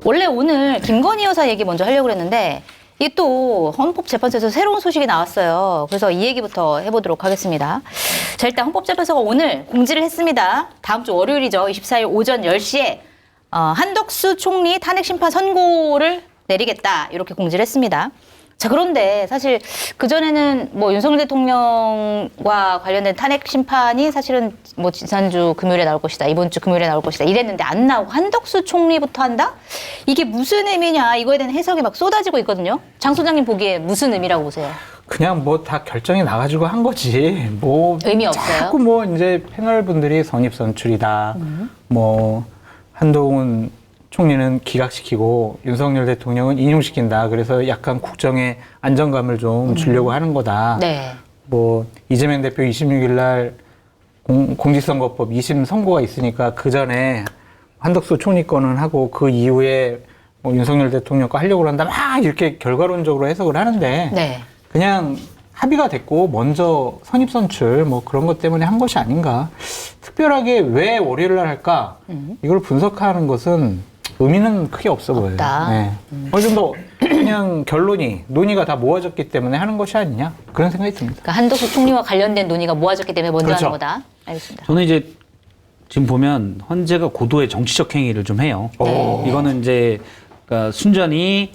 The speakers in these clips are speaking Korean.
원래 오늘 김건희 여사 얘기 먼저 하려고 그랬는데 이 또 헌법재판소에서 새로운 소식이 나왔어요. 그래서 이 얘기부터 해보도록 하겠습니다. 자, 일단 헌법재판소가 오늘 공지를 했습니다. 다음 주 월요일이죠. 24일 오전 10시에 한덕수 총리 탄핵심판 선고를 내리겠다 이렇게 공지를 했습니다. 자, 그런데 사실 그전에는 뭐 윤석열 대통령과 관련된 탄핵 심판이 사실은 뭐 지난주 금요일에 나올 것이다, 이번 주 금요일에 나올 것이다 이랬는데 안 나오고 한덕수 총리부터 한다? 이게 무슨 의미냐, 이거에 대한 해석이 막 쏟아지고 있거든요. 장 소장님 보기에 무슨 의미라고 보세요? 그냥 뭐 다 결정이 나가지고 한 거지. 뭐 의미 없어요? 자꾸 뭐 이제 패널 분들이 선입선출이다. 뭐 한동훈 총리는 기각시키고 윤석열 대통령은 인용시킨다. 그래서 약간 국정에 안정감을 좀 주려고 하는 거다. 네. 뭐 이재명 대표 26일 날 공직선거법 2심 선고가 있으니까 그 전에 한덕수 총리 거는 하고 그 이후에 뭐 윤석열 대통령 거 하려고 한다. 막 이렇게 결과론적으로 해석을 하는데 네. 그냥 합의가 됐고 먼저 선입선출 뭐 그런 것 때문에 한 것이 아닌가. 특별하게 왜 월요일 날 할까? 이걸 분석하는 것은 의미는 크게 없어 보여요. 네. 어느 정도 그냥 결론이 논의가 다 모아졌기 때문에 하는 것이 아니냐 그런 생각이 듭니다. 그러니까 한덕수 총리와 관련된 논의가 모아졌기 때문에 먼저 그렇죠. 하는 거다. 알겠습니다. 저는 이제 지금 보면 헌재가 고도의 정치적 행위를 좀 해요. 네. 이거는 이제 그러니까 순전히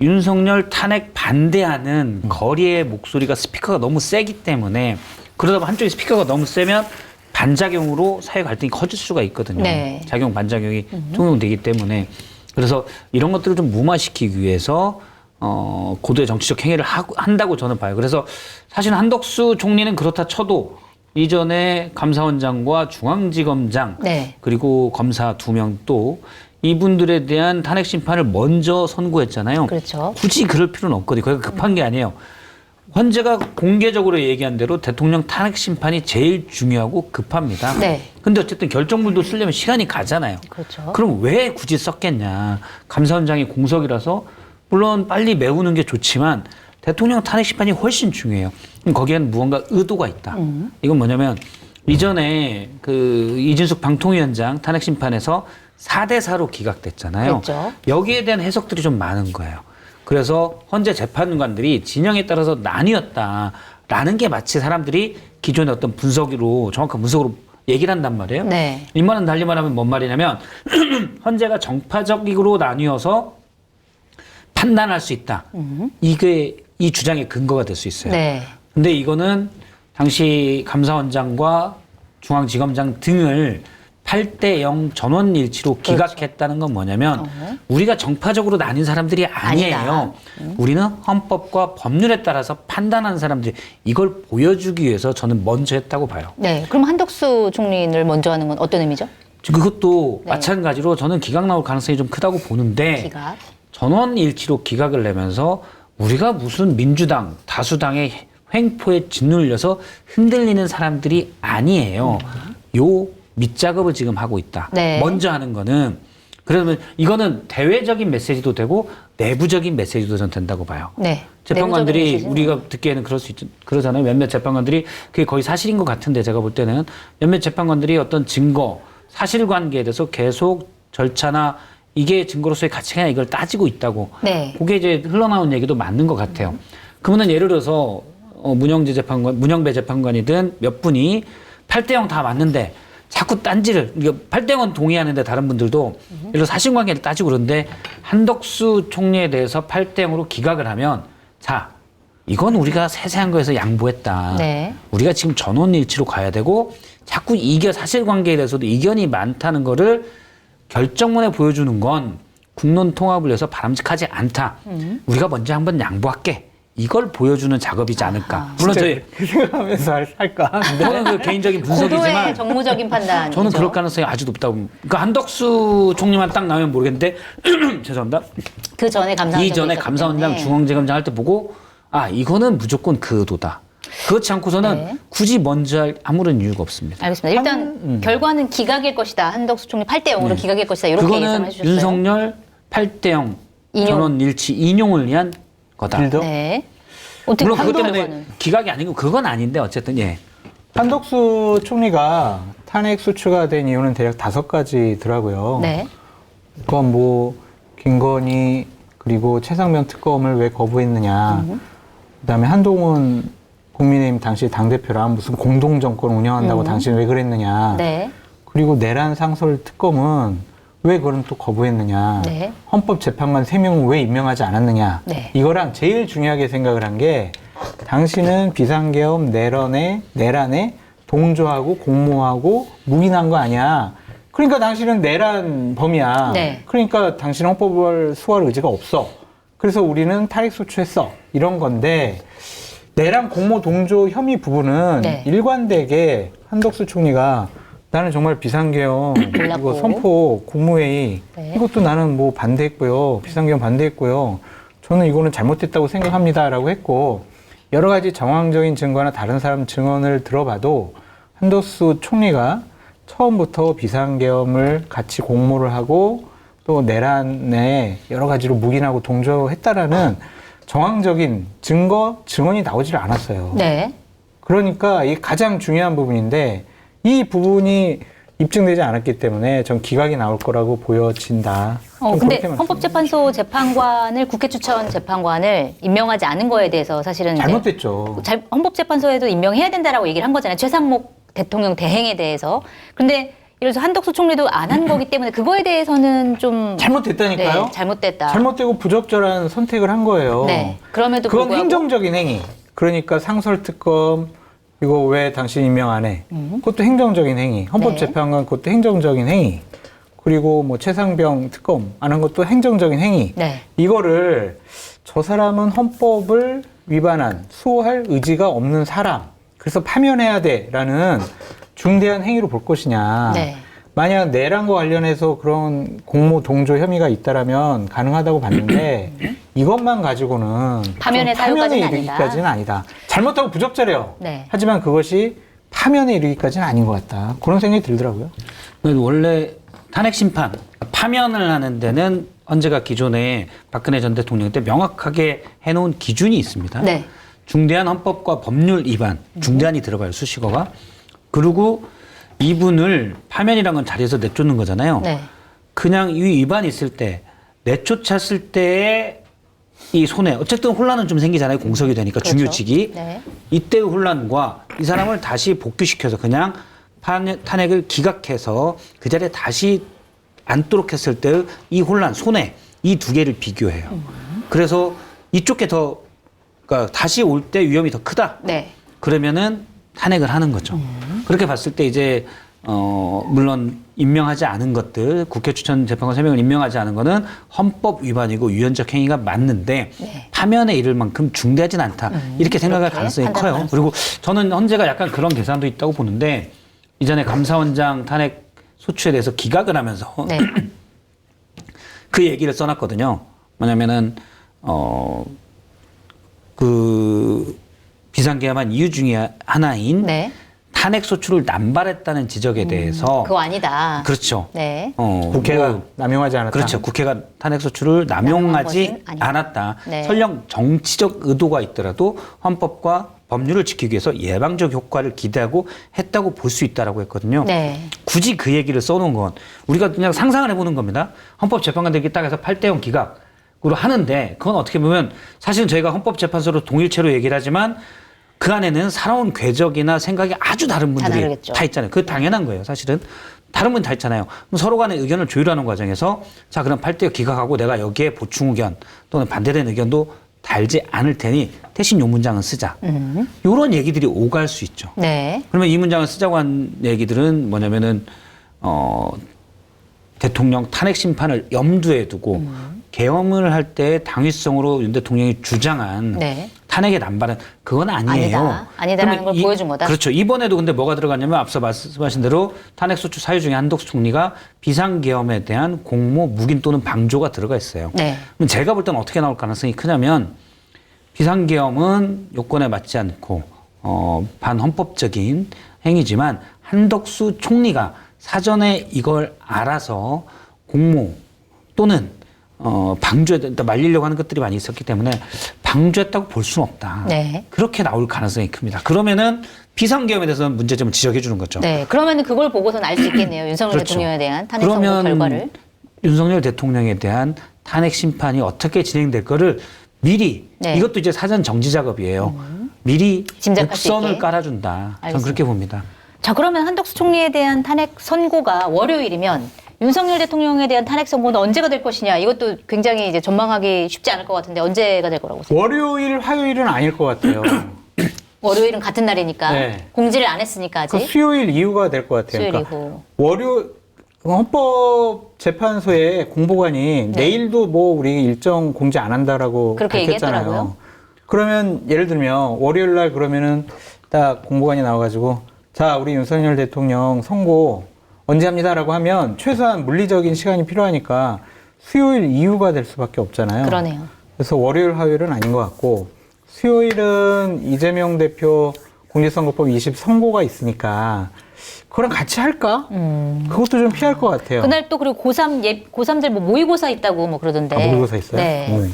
윤석열 탄핵 반대하는 거리의 목소리가 스피커가 너무 세기 때문에 그러다 보면 한쪽에 스피커가 너무 세면 반작용으로 사회 갈등이 커질 수가 있거든요. 네. 작용 반작용이 통용되기 때문에 그래서 이런 것들을 좀 무마시키기 위해서 고도의 정치적 행위를 한다고 저는 봐요. 그래서 사실 한덕수 총리는 그렇다 쳐도 이전에 감사원장과 중앙지검장 네. 그리고 검사 2명 또 이분들에 대한 탄핵 심판을 먼저 선고했잖아요. 그렇죠. 굳이 그럴 필요는 없거든요. 그게 급한 게 아니에요. 헌재가 공개적으로 얘기한 대로 대통령 탄핵 심판이 제일 중요하고 급합니다. 네. 근데 어쨌든 결정물도 쓰려면 시간이 가잖아요. 그렇죠. 그럼 왜 굳이 썼겠냐. 감사원장이 공석이라서 물론 빨리 메우는 게 좋지만 대통령 탄핵 심판이 훨씬 중요해요. 그럼 거기에는 무언가 의도가 있다. 이건 뭐냐면 이전에 그 이진숙 방통위원장 탄핵 심판에서 4대4로 기각됐잖아요. 그렇죠. 여기에 대한 해석들이 좀 많은 거예요. 그래서 헌재 재판관들이 진영에 따라서 나뉘었다라는 게 마치 사람들이 기존의 어떤 분석으로 정확한 분석으로 얘기를 한단 말이에요. 네. 이 말은 달리 말하면 뭔 말이냐면 헌재가 정파적으로 나뉘어서 판단할 수 있다. 이게 이 주장의 근거가 될 수 있어요. 네. 근데 이거는 당시 감사원장과 중앙지검장 등을 8대0 전원일치로 기각했다는 건 뭐냐면 우리가 정파적으로 나뉜 사람들이 아니에요. 우리는 헌법과 법률에 따라서 판단하는 사람들이 이걸 보여주기 위해서 저는 먼저 했다고 봐요. 네. 그럼 한덕수 총리를 먼저 하는 건 어떤 의미죠? 그것도 네. 마찬가지로 저는 기각 나올 가능성이 좀 크다고 보는데 기각. 전원일치로 기각을 내면서 우리가 무슨 민주당, 다수당의 횡포에 짓눌려서 흔들리는 사람들이 아니에요. 요 밑작업을 지금 하고 있다. 네. 먼저 하는 거는 그러면 이거는 대외적인 메시지도 되고 내부적인 메시지도 전 된다고 봐요. 네. 재판관들이 내부적인 메시지는 우리가 듣기에는 그럴 수 있죠. 그러잖아요. 몇몇 재판관들이 그게 거의 사실인 것 같은데 제가 볼 때는 몇몇 재판관들이 어떤 증거, 사실관계에 대해서 계속 절차나 이게 증거로서의 가치가 아니라 이걸 따지고 있다고. 네. 그게 이제 흘러나온 얘기도 맞는 것 같아요. 그러면 예를 들어서 문영배 재판관이든 몇 분이 8대0 다 맞는데 자꾸 딴지를 8대0은 동의하는데 다른 분들도 예를 들어 사실관계를 따지고 그러는데 한덕수 총리에 대해서 8대0으로 기각을 하면 자 이건 우리가 세세한 거에서 양보했다. 네. 우리가 지금 전원일치로 가야 되고 자꾸 사실관계에 대해서도 이견이 많다는 거를 결정문에 보여주는 건 국론 통합을 위해서 바람직하지 않다. 우리가 먼저 한번 양보할게. 이걸 보여주는 작업이지 않을까. 물론 저희 그 생각하면서 할까? 저는 그 개인적인 고도의 분석이지만 정무적인 판단. 저는 그럴 가능성이 아주 높다고 봅니다. 그러니까 한덕수 총리만 딱 나오면 모르겠는데 죄송합니다. 그 전에 감사원장 이전에 감사원장 중앙지검장 할 때 보고 아 이거는 무조건 그 의도다. 그렇지 않고서는 네. 굳이 먼저 할 아무런 이유가 없습니다. 알겠습니다. 일단 결과는 기각일 것이다. 한덕수 총리 8대0으로 기각일 것이다. 이렇게 예상해 그거는 주셨어요. 윤석열 8대0 인용. 전원일치 인용을 위한 거다. 빌더? 네. 어떻게 물론 그것 때문에 결과는? 기각이 아니고 그건 아닌데 어쨌든 예. 한덕수 총리가 탄핵 수추가 된 이유는 대략 5가지더라고요. 네. 그건 뭐 김건희 그리고 최상병 특검을 왜 거부했느냐. 그다음에 한동훈 국민의힘 당시 당대표랑 무슨 공동정권 운영한다고 당신 왜 그랬느냐. 네. 그리고 내란 상설 특검은 왜 그럼 또 거부했느냐. 네. 헌법재판관 3명은 왜 임명하지 않았느냐. 네. 이거랑 제일 중요하게 생각을 한 게 당신은 비상계엄 내란에 동조하고 공모하고 묵인한 거 아니야. 그러니까 당신은 내란 범이야. 네. 그러니까 당신은 헌법을 수호할 의지가 없어. 그래서 우리는 탈핵소추했어. 이런 건데 내란 공모 동조 혐의 부분은 네. 일관되게 한덕수 총리가 나는 정말 비상계엄 이거 선포 국무회의 네. 이것도 나는 뭐 반대했고요. 비상계엄 반대했고요. 저는 이거는 잘못됐다고 생각합니다라고 했고 여러 가지 정황적인 증거나 다른 사람 증언을 들어봐도 한덕수 총리가 처음부터 비상계엄을 같이 공모를 하고 또 내란에 여러 가지로 묵인하고 동조했다라는 정황적인 증언이 나오질 않았어요. 네. 그러니까 이 가장 중요한 부분인데 이 부분이 입증되지 않았기 때문에 전 기각이 나올 거라고 보여진다. 근데 헌법재판소 재판관을 국회 추천 재판관을 임명하지 않은 거에 대해서 사실은 이제 잘못됐죠. 헌법재판소에도 임명해야 된다라고 얘기를 한 거잖아요. 최상목 대통령 대행에 대해서. 근데 예를 들어서 한덕수 총리도 안 한 거기 때문에 그거에 대해서는 좀 잘못됐다니까요. 네, 잘못됐다. 잘못되고 부적절한 선택을 한 거예요. 네. 그럼에도 그건 불구하고 행정적인 행위. 그러니까 상설특검 이거 왜 당신 임명 안 해? 그것도 행정적인 행위. 헌법재판관 그것도 행정적인 행위. 그리고 뭐 최상병 특검 안 한 것도 행정적인 행위. 네. 이거를 저 사람은 헌법을 위반한 수호할 의지가 없는 사람. 그래서 파면해야 돼라는 중대한 행위로 볼 것이냐. 네. 만약 내란과 관련해서 그런 공모 동조 혐의가 있다라면 가능하다고 봤는데 이것만 가지고는 파면의 사유까지는 아니다. 이르기까지는 아니다. 잘못하고 부적절해요. 네. 하지만 그것이 파면에 이르기까지는 아닌 것 같다. 그런 생각이 들더라고요. 원래 탄핵 심판, 파면을 하는 데는 헌재가 기존에 박근혜 전 대통령 때 명확하게 해놓은 기준이 있습니다. 네. 중대한 헌법과 법률 위반, 중대한이 들어가요, 수식어가. 그리고 이분을 파면이란 건 자리에서 내쫓는 거잖아요. 네. 그냥 이 위반이 있을 때, 내쫓았을 때의 이 손해, 어쨌든 혼란은 좀 생기잖아요. 공석이 되니까 그렇죠. 중요직이. 네. 이때의 혼란과 이 사람을 다시 복귀시켜서 그냥 탄핵을 기각해서 그 자리에 다시 앉도록 했을 때의 이 혼란, 손해, 이 두 개를 비교해요. 그래서 이쪽 게 더, 그러니까 다시 올 때 위험이 더 크다. 네. 그러면은 탄핵을 하는 거죠. 그렇게 봤을 때 이제 물론 임명하지 않은 것들, 국회 추천 재판관 3명을 임명하지 않은 거는 헌법 위반이고 위헌적 행위가 맞는데 네. 파면에 이를 만큼 중대하진 않다. 이렇게 생각할 그렇게 가능성이 판단할 커요. 그리고 저는 헌재가 약간 그런 계산도 있다고 보는데 이전에 감사원장 탄핵 소추에 대해서 기각을 하면서 네. 그 얘기를 써놨거든요. 뭐냐면은 그 비상계엄한 이유 중에 하나인 네. 탄핵 소추를 남발했다는 지적에 대해서 그거 아니다. 그렇죠. 네. 국회가 뭐, 남용하지 않았다. 그렇죠. 국회가 탄핵 소추를 남용하지 것은 아니다. 않았다. 네. 설령 정치적 의도가 있더라도 헌법과 법률을 지키기 위해서 예방적 효과를 기대하고 했다고 볼 수 있다라고 했거든요. 네. 굳이 그 얘기를 써놓은 건 우리가 그냥 상상을 해보는 겁니다. 헌법재판관들이 딱 해서 8대0 기각으로 하는데 그건 어떻게 보면 사실은 저희가 헌법재판소로 동일체로 얘기를 하지만 그 안에는 살아온 궤적이나 생각이 아주 다른 분들이 다 있잖아요. 그거 당연한 거예요. 사실은. 다른 분 다 있잖아요. 그럼 서로 간의 의견을 조율하는 과정에서 자 그럼 8대0 기각하고 내가 여기에 보충 의견 또는 반대되는 의견도 달지 않을 테니 대신 요 문장은 쓰자. 이런 얘기들이 오갈 수 있죠. 네. 그러면 이 문장을 쓰자고 한 얘기들은 뭐냐면은 대통령 탄핵 심판을 염두에 두고 계엄을 할 때 당위성으로 윤 대통령이 주장한 네. 탄핵의 남발은 그건 아니에요. 아니다라는 걸 보여준 거다. 그렇죠. 이번에도 근데 뭐가 들어갔냐면 앞서 말씀하신 대로 탄핵 소추 사유 중에 한덕수 총리가 비상계엄에 대한 공모, 묵인 또는 방조가 들어가 있어요. 네. 그럼 제가 볼 때는 어떻게 나올 가능성이 크냐면 비상계엄은 요건에 맞지 않고 반헌법적인 행위지만 한덕수 총리가 사전에 이걸 알아서 공모 또는 방조했다 말리려고 하는 것들이 많이 있었기 때문에 방조했다고 볼 수는 없다. 네. 그렇게 나올 가능성이 큽니다. 그러면은 비상계엄에 대해서는 문제점을 지적해 주는 거죠. 네. 그러면 그걸 보고서는 알 수 있겠네요. 윤석열 그렇죠. 대통령에 대한 탄핵 선고 결과를. 윤석열 대통령에 대한 탄핵 심판이 어떻게 진행될 거를 미리 네. 이것도 이제 사전 정지 작업이에요. 미리 짐작할 수 곡선을 있게. 깔아준다. 저는 알겠습니다. 그렇게 봅니다. 자, 그러면 한덕수 총리에 대한 탄핵 선고가 월요일이면 윤석열 대통령에 대한 탄핵 선고는 언제가 될 것이냐? 이것도 굉장히 이제 전망하기 쉽지 않을 것 같은데 언제가 될 거라고 생각해요? 월요일, 화요일은 아닐 것 같아요. 월요일은 같은 날이니까 네. 공지를 안 했으니까 아직. 그 수요일 이후가 될 것 같아요. 수요일 그러니까 이후. 헌법재판소의 공보관이 내일도 뭐 우리 일정 공지 안 한다라고 그렇게 밝혔잖아요. 얘기했더라고요. 그러면 예를 들면 월요일 날 그러면은 딱 공보관이 나와가지고 자 우리 윤석열 대통령 선고 언제 합니다라고 하면 최소한 물리적인 시간이 필요하니까 수요일 이후가 될 수밖에 없잖아요. 그러네요. 그래서 월요일, 화요일은 아닌 것 같고 수요일은 이재명 대표 공직선거법 20 선고가 있으니까 그거랑 같이 할까? 그것도 좀 피할 것 같아요. 그날 또 그리고 고3들 뭐 모의고사 있다고 뭐 그러던데. 아, 모의고사 있어요? 네.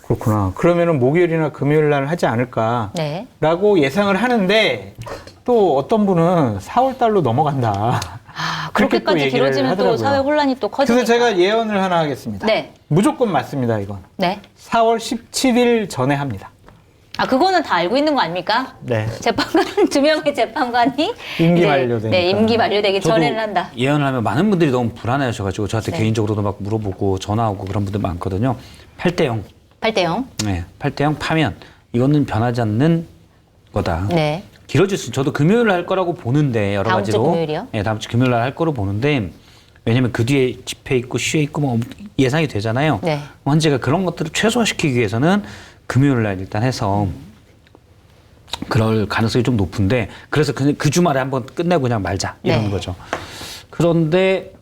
그렇구나. 그러면은 목요일이나 금요일 날 하지 않을까라고 네. 예상을 하는데 또 어떤 분은 4월 달로 넘어간다. 아, 그렇게 또 그렇게까지 얘기를 길어지면 또 하더라고요. 사회 혼란이 또 커지니까. 그래서 제가 예언을 하나 하겠습니다. 네. 무조건 맞습니다, 이건. 네. 4월 17일 전에 합니다. 아, 그거는 다 알고 있는 거 아닙니까? 네. 재판관, 2명의 재판관이 임기 이제, 만료되니까. 네, 임기 만료되기 저도 전에는 한다. 예언을 하면 많은 분들이 너무 불안해하셔가지고 저한테 네. 개인적으로도 막 물어보고 전화 오고 그런 분들 많거든요. 8대0. 8대0. 네, 8대0 파면 이거는 변하지 않는 거다. 네. 길어질 수 저도 금요일 날 할 거라고 보는데 여러 다음 주 가지로. 금요일이요? 네, 다음 주 금요일 날 할 거로 보는데 왜냐면 그 뒤에 집회 있고 시위 있고 뭐 예상이 되잖아요. 네. 헌재가 그런 것들을 최소화시키기 위해서는 금요일 날 일단 해서 그럴 가능성이 좀 높은데 그래서 그 주말에 한번 끝내고 그냥 말자 이런 네. 거죠. 그런데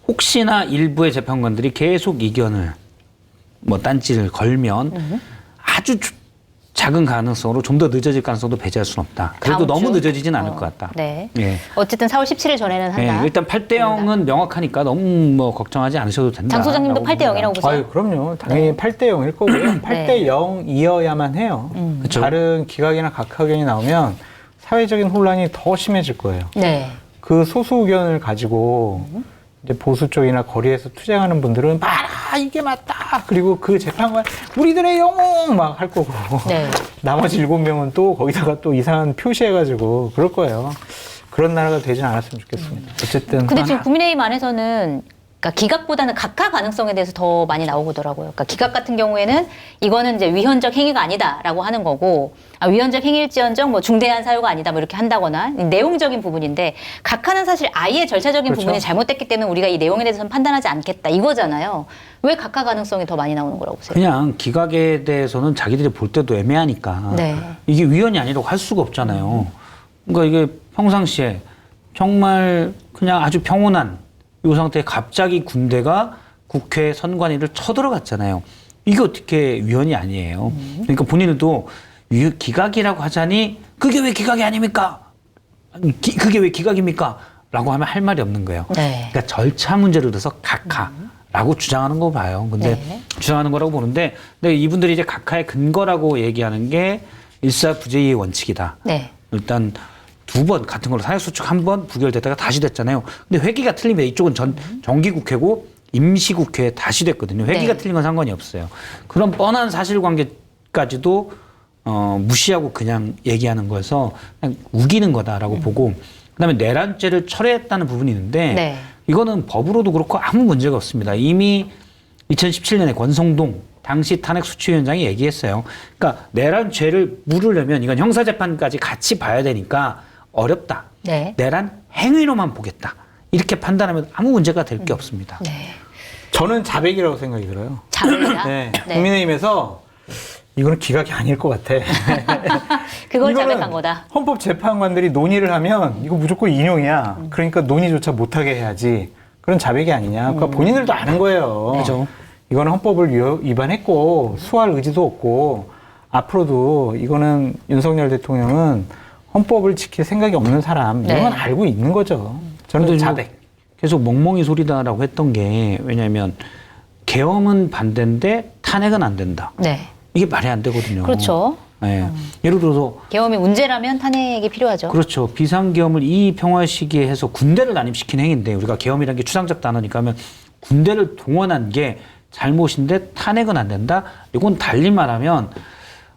혹시나 일부의 재판관들이 계속 이견을 뭐 딴지를 걸면 아주 작은 가능성으로 좀 더 늦어질 가능성도 배제할 수는 없다. 그래도 다음 너무 주? 늦어지진 않을 것 같다. 네. 예. 어쨌든 4월 17일 전에는 한다. 예, 일단 8대 0은 명확하니까 너무 뭐 걱정하지 않으셔도 된다. 장 소장님도 8대 0이라고 보세요? 아유, 그럼요. 당연히 8대 0일 거고요. 8대 0이어야만 해요. 그쵸. 다른 기각이나 각하견이 나오면 사회적인 혼란이 더 심해질 거예요. 네. 그 소수 의견을 가지고 이제 보수 쪽이나 거리에서 투쟁하는 분들은 봐라 이게 맞다. 그리고 그 재판관 우리들의 영웅 막 할 거고 네. 나머지 7명은 또 거기다가 또 이상한 표시해가지고 그럴 거예요. 그런 나라가 되진 않았으면 좋겠습니다. 어쨌든 근데 지금 국민의힘 안에서는 그러니까 기각보다는 각하 가능성에 대해서 더 많이 나오더라고요. 그러니까 기각 같은 경우에는 이거는 이제 위헌적 행위가 아니다라고 하는 거고, 아, 위헌적 행위일지언정 뭐 중대한 사유가 아니다 뭐 이렇게 한다거나 내용적인 부분인데, 각하는 사실 아예 절차적인 그렇죠. 부분이 잘못됐기 때문에 우리가 이 내용에 대해서는 판단하지 않겠다 이거잖아요. 왜 각하 가능성이 더 많이 나오는 거라고 보세요? 그냥 기각에 대해서는 자기들이 볼 때도 애매하니까 네. 이게 위헌이 아니라고 할 수가 없잖아요. 그러니까 이게 평상시에 정말 그냥 아주 평온한 이 상태에 갑자기 군대가 국회 선관위를 쳐들어갔잖아요. 이게 어떻게 위헌이 아니에요. 그러니까 본인은 또 기각이라고 하자니 그게 왜 기각이 아닙니까? 아니, 그게 왜 기각입니까? 라고 하면 할 말이 없는 거예요. 네. 그러니까 절차 문제를 들어서 각하라고 주장하는 거 봐요. 근데 네. 주장하는 거라고 보는데 근데 이분들이 이제 각하의 근거라고 얘기하는 게 일사부재의 원칙이다. 네. 일단 2번 같은 걸로 사회수축 1번 부결됐다가 다시 됐잖아요. 근데 회기가 틀리면 이쪽은 정기국회고 임시국회에 다시 됐거든요. 회기가 네. 틀린 건 상관이 없어요. 그런 뻔한 사실관계까지도 무시하고 그냥 얘기하는 거여서 그냥 우기는 거다라고 보고 그다음에 내란죄를 철회했다는 부분이 있는데 네. 이거는 법으로도 그렇고 아무 문제가 없습니다. 이미 2017년에 권성동 당시 탄핵수치위원장이 얘기했어요. 그러니까 내란죄를 물으려면 이건 형사재판까지 같이 봐야 되니까 어렵다. 네. 내란 행위로만 보겠다. 이렇게 판단하면 아무 문제가 될 게 없습니다. 네. 저는 자백이라고 생각이 들어요. 자백이다. 네. 네. 국민의힘에서 이거는 기각이 아닐 것 같아. 그걸 이거는 자백한 거다. 헌법재판관들이 논의를 하면 이거 무조건 인용이야. 그러니까 논의조차 못하게 해야지. 그런 자백이 아니냐. 그러니까 본인들도 아는 거예요. 그죠. 이거는 헌법을 위반했고 수할 의지도 없고 앞으로도 이거는 윤석열 대통령은 헌법을 지킬 생각이 없는 사람 네. 이런 건 알고 있는 거죠. 저는 근데 자백. 계속 멍멍이 소리다라고 했던 게 왜냐하면 계엄은 반대인데 탄핵은 안 된다. 네. 이게 말이 안 되거든요. 그렇죠. 네. 예를 들어서 계엄이 문제라면 탄핵이 필요하죠. 그렇죠. 비상계엄을 이 평화 시기에 해서 군대를 난입시킨 행위인데 우리가 계엄이라는 게 추상적 단어니까 하면 군대를 동원한 게 잘못인데 탄핵은 안 된다. 이건 달리 말하면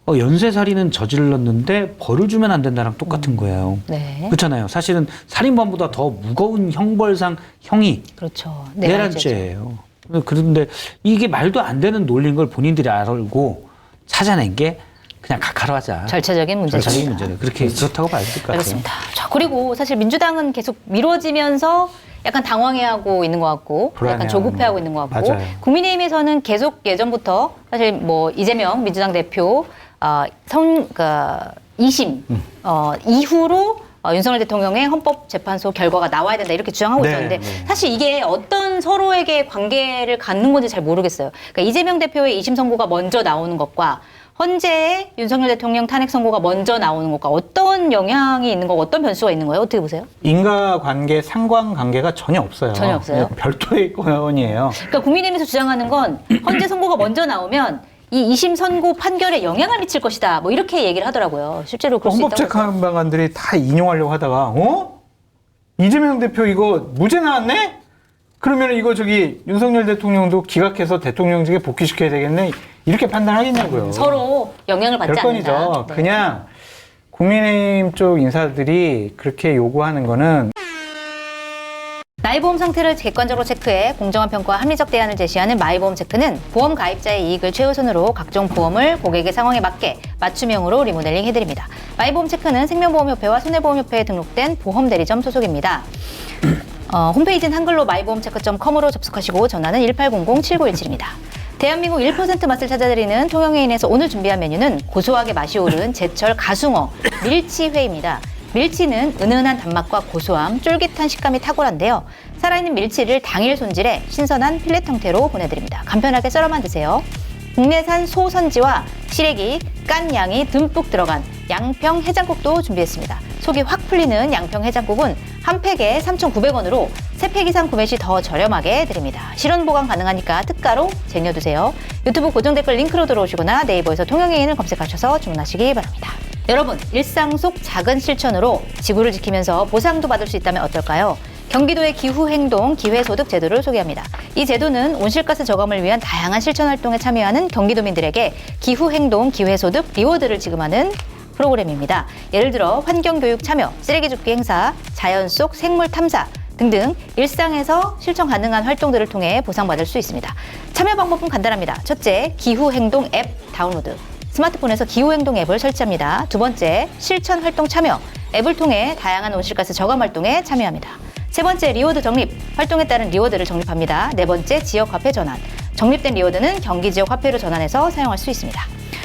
연쇄살인은 저질렀는데 벌을 주면 안 된다랑 똑같은 거예요. 네. 그렇잖아요. 사실은 살인범보다 더 무거운 형벌상 형이 그렇죠. 내란죄예요. 그런데 이게 말도 안 되는 논리인 걸 본인들이 알고 찾아낸 게 그냥 각하로 하자. 절차적인 문제죠. 절차적인 문제예요. 그렇다고 봐야 될 것 같아요. 알겠습니다. 자, 그리고 사실 민주당은 계속 미뤄지면서 약간 당황해하고 있는 것 같고, 약간 불안해하는 조급해하고 있는 것 같고, 맞아요. 국민의힘에서는 계속 예전부터 사실 뭐 이재명 민주당 대표 2심 이후로 윤석열 대통령의 헌법재판소 결과가 나와야 된다 이렇게 주장하고 네, 있었는데 네. 사실 이게 어떤 서로에게 관계를 갖는 건지 잘 모르겠어요. 그러니까 이재명 대표의 2심 선고가 먼저 나오는 것과 헌재의 윤석열 대통령 탄핵 선고가 먼저 나오는 것과 어떤 영향이 있는 거고 어떤 변수가 있는 거예요? 어떻게 보세요? 인과관계, 상관관계가 전혀 없어요. 전혀 없어요? 네, 별도의 건이에요. 그러니까 국민의힘에서 주장하는 건 헌재 선고가 먼저 나오면 이 2심 선고 판결에 영향을 미칠 것이다. 뭐 이렇게 얘기를 하더라고요. 실제로 그럴 수 있다고. 헌법재판관들이 다 인용하려고 하다가 이재명 대표 이거 무죄 나왔네? 그러면 이거 윤석열 대통령도 기각해서 대통령직에 복귀시켜야 되겠네? 이렇게 판단하겠냐고요. 서로 영향을 받지 별건이죠. 않는다. 네. 그냥 국민의힘 쪽 인사들이 그렇게 요구하는 거는 마이보험 상태를 객관적으로 체크해 공정한 평가와 합리적 대안을 제시하는 마이보험 체크는 보험 가입자의 이익을 최우선으로 각종 보험을 고객의 상황에 맞게 맞춤형으로 리모델링 해드립니다. 마이보험 체크는 생명보험협회와 손해보험협회에 등록된 보험대리점 소속입니다. 홈페이지는 한글로 마이보험체크.com으로 접속하시고 전화는 1800-7917입니다. 대한민국 1% 맛을 찾아드리는 통영해인에서 오늘 준비한 메뉴는 고소하게 맛이 오른 제철 가숭어 밀치회입니다. 밀치는 은은한 단맛과 고소함, 쫄깃한 식감이 탁월한데요. 살아있는 밀치를 당일 손질해 신선한 필렛 형태로 보내드립니다. 간편하게 썰어만 드세요. 국내산 소선지와 시래기, 깐 양이 듬뿍 들어간 양평 해장국도 준비했습니다. 속이 확 풀리는 양평 해장국은 한 팩에 3,900원으로 3팩 이상 구매 시 더 저렴하게 드립니다. 실온 보관 가능하니까 특가로 쟁여두세요. 유튜브 고정 댓글 링크로 들어오시거나 네이버에서 통영해인을 검색하셔서 주문하시기 바랍니다. 여러분, 일상 속 작은 실천으로 지구를 지키면서 보상도 받을 수 있다면 어떨까요? 경기도의 기후행동 기회소득 제도를 소개합니다. 이 제도는 온실가스 저감을 위한 다양한 실천 활동에 참여하는 경기도민들에게 기후행동 기회소득 리워드를 지급하는 프로그램입니다. 예를 들어 환경교육 참여, 쓰레기 줍기 행사, 자연 속 생물 탐사 등등 일상에서 실천 가능한 활동들을 통해 보상받을 수 있습니다. 참여 방법은 간단합니다. 첫째, 기후행동 앱 다운로드. 스마트폰에서 기후행동 앱을 설치합니다. 두 번째, 실천 활동 참여. 앱을 통해 다양한 온실가스 저감 활동에 참여합니다. 세 번째, 리워드 적립. 활동에 따른 리워드를 적립합니다. 네 번째, 지역 화폐 전환. 적립된 리워드는 경기 지역 화폐로 전환해서 사용할 수 있습니다.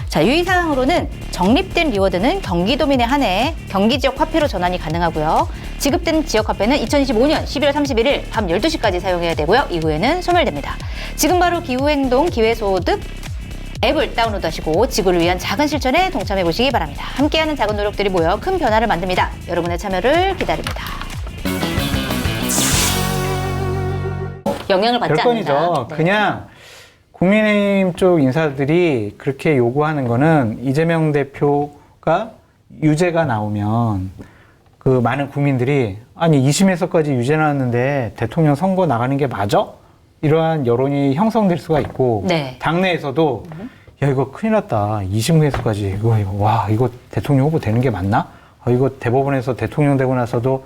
자, 유의사항으로는 적립된 리워드는 경기도민에 한해 경기 지역 화폐로 전환이 가능하고요. 지급된 지역 화폐는 2025년 11월 31일 밤 12시까지 사용해야 되고요. 이후에는 소멸됩니다. 지금 바로 기후행동 기회소득 앱을 다운로드하시고 지구를 위한 작은 실천에 동참해 보시기 바랍니다. 함께하는 작은 노력들이 모여 큰 변화를 만듭니다. 여러분의 참여를 기다립니다. 영향을 받지 별건이죠. 않는다. 네. 그냥 국민의힘 쪽 인사들이 그렇게 요구하는 거는 이재명 대표가 유죄가 나오면 그 많은 국민들이 아니 2심에서까지 유죄 나왔는데 대통령 선거 나가는 게 맞아? 이러한 여론이 형성될 수가 있고 네. 당내에서도 야 이거 큰일 났다. 2심에서까지 이거 대통령 후보 되는 게 맞나? 이거 대법원에서 대통령 되고 나서도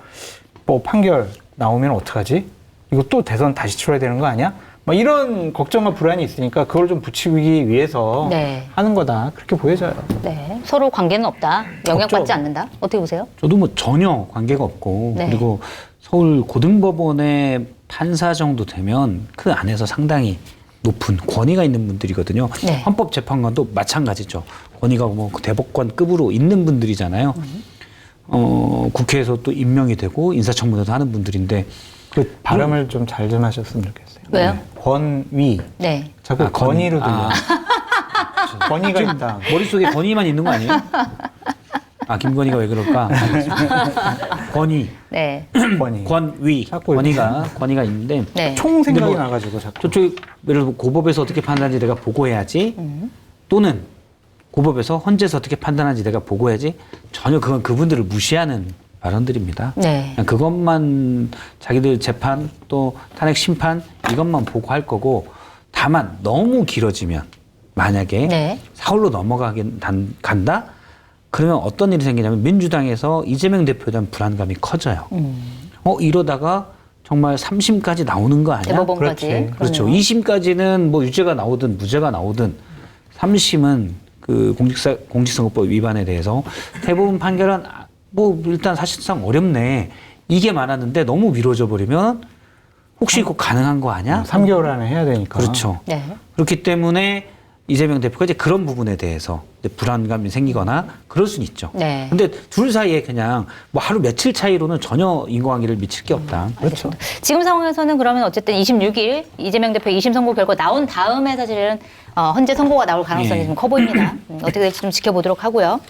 뭐 판결 나오면 어떡하지? 이거 또 대선 다시 치러야 되는 거 아니야? 막 이런 걱정과 불안이 있으니까 그걸 좀 붙이기 위해서 네. 하는 거다. 그렇게 보여져요. 네. 서로 관계는 없다. 영향받지 없죠. 않는다. 어떻게 보세요? 저도 뭐 전혀 관계가 없고 네. 그리고 서울 고등법원의 판사 정도 되면 그 안에서 상당히 높은 권위가 있는 분들이거든요. 네. 헌법재판관도 마찬가지죠. 권위가 뭐 대법관급으로 있는 분들이잖아요. 국회에서 또 임명이 되고 인사청문회도 하는 분들인데 그 발음을 좀 잘 좀 하셨으면 좋겠어요. 왜요? 네. 권위. 네. 자꾸 권위로 들려. 권위가 있다. 머릿속에 권위만 있는 거 아니에요? 아, 김건희가 왜 그럴까? 권위, 네. 권위. 권위, 자꾸 권위가 있는데 네. 총 생각이 근데 뭐 나가지고 자꾸. 저쪽 예를 들어 고법에서 어떻게 판단하는지 내가 보고해야지 또는 고법에서 헌재에서 어떻게 판단하는지 내가 보고해야지 전혀 그건 그분들을 무시하는 발언들입니다. 네. 그냥 그것만 자기들 재판 또 탄핵 심판 이것만 보고 할 거고 다만 너무 길어지면 만약에 네. 사흘로 간다? 그러면 어떤 일이 생기냐면 민주당에서 이재명 대표에 대한 불안감이 커져요. 이러다가 정말 3심까지 나오는 거 아니야? 대법원까지. 그렇지. 그렇죠. 그러네요. 2심까지는 뭐 유죄가 나오든 무죄가 나오든 3심은 그 공직선거법 위반에 대해서 대부분 판결은 뭐 일단 사실상 어렵네. 이게 많았는데 너무 미뤄져 버리면 혹시 이거 가능한 거 아니야? 3개월 안에 해야 되니까. 그렇죠. 네. 그렇기 때문에 이재명 대표가 이제 그런 부분에 대해서 이제 불안감이 생기거나 그럴 수는 있죠. 네. 근데 둘 사이에 그냥 뭐 하루 며칠 차이로는 전혀 인과관계를 미칠 게 없다. 그렇죠. 지금 상황에서는 그러면 어쨌든 26일 이재명 대표 2심 선고 결과 나온 다음에 사실은 헌재 선고가 나올 가능성이 예. 좀 커 보입니다. 어떻게 될지 좀 지켜보도록 하고요.